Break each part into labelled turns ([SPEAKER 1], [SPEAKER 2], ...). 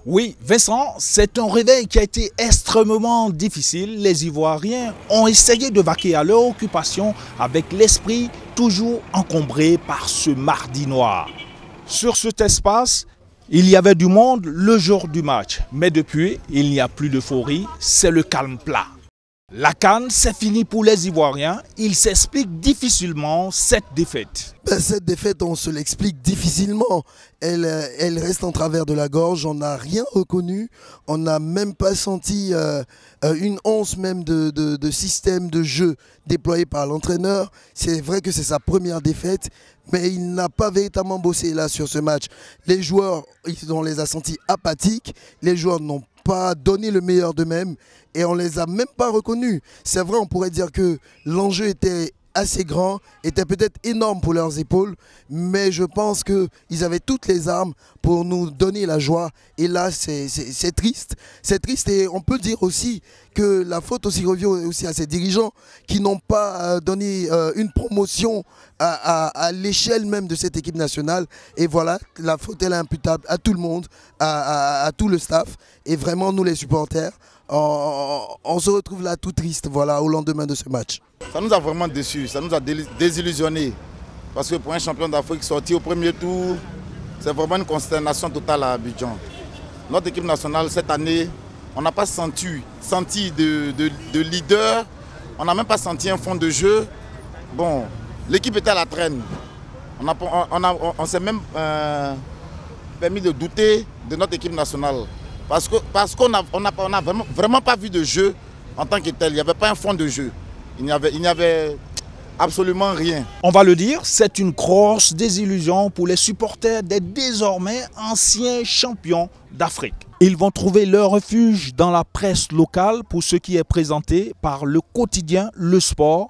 [SPEAKER 1] Oui, Vincent, c'est un réveil qui a été extrêmement difficile. Les Ivoiriens ont essayé de vaquer à leur occupation avec l'esprit toujours encombré par ce mardi noir. Sur cet espace, il y avait du monde le jour du match. Mais depuis, il n'y a plus d'euphorie, c'est le calme plat. La CAN, c'est fini pour les Ivoiriens. Ils s'expliquent difficilement cette défaite.
[SPEAKER 2] Cette défaite, on se l'explique difficilement. Elle reste en travers de la gorge. On n'a rien reconnu. On n'a même pas senti une once même de système de jeu déployé par l'entraîneur. C'est vrai que c'est sa première défaite, mais il n'a pas véritablement bossé là sur ce match. Les joueurs, on les a sentis apathiques. Les joueurs n'ont pas donné le meilleur d'eux-mêmes et on les a même pas reconnus. C'est vrai, on pourrait dire que l'enjeu était assez grand, était peut-être énorme pour leurs épaules, mais je pense qu'ils avaient toutes les armes pour nous donner la joie. Et là, c'est triste. C'est triste et on peut dire aussi que la faute aussi revient aussi à ces dirigeants qui n'ont pas donné une promotion à l'échelle même de cette équipe nationale. Et voilà, la faute elle est imputable à tout le monde, à tout le staff et vraiment nous les supporters. On se retrouve là tout triste, voilà, au lendemain de ce match.
[SPEAKER 3] Ça nous a vraiment déçus, ça nous a désillusionnés. Parce que pour un champion d'Afrique sorti au premier tour, c'est vraiment une consternation totale à Abidjan. Notre équipe nationale, cette année, on n'a pas senti de leader, on n'a même pas senti un fond de jeu. Bon, l'équipe était à la traîne. On s'est même permis de douter de notre équipe nationale. Parce qu'on n'a vraiment pas vu de jeu en tant que tel. Il n'y avait pas un fond de jeu. Il n'y avait absolument rien.
[SPEAKER 1] On va le dire, c'est une grosse désillusion pour les supporters des désormais anciens champions d'Afrique. Ils vont trouver leur refuge dans la presse locale pour ce qui est présenté par le quotidien Le Sport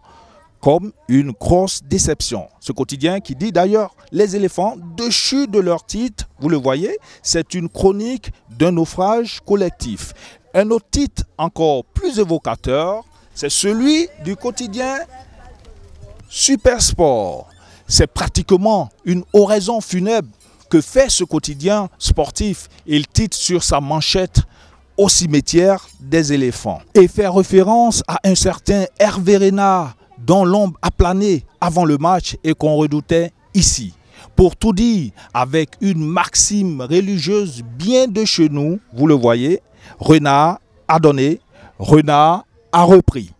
[SPEAKER 1] comme une grosse déception. Ce quotidien qui dit d'ailleurs les éléphants déchus de leur titre, vous le voyez, c'est une chronique d'un naufrage collectif. Un autre titre encore plus évocateur, c'est celui du quotidien Super Sport. C'est pratiquement une oraison funèbre que fait ce quotidien sportif. Il titre sur sa manchette au cimetière des éléphants et fait référence à un certain Hervé Renard dont l'ombre a plané avant le match et qu'on redoutait ici. Pour tout dire, avec une maxime religieuse bien de chez nous, vous le voyez, Renard a donné, Renard a repris.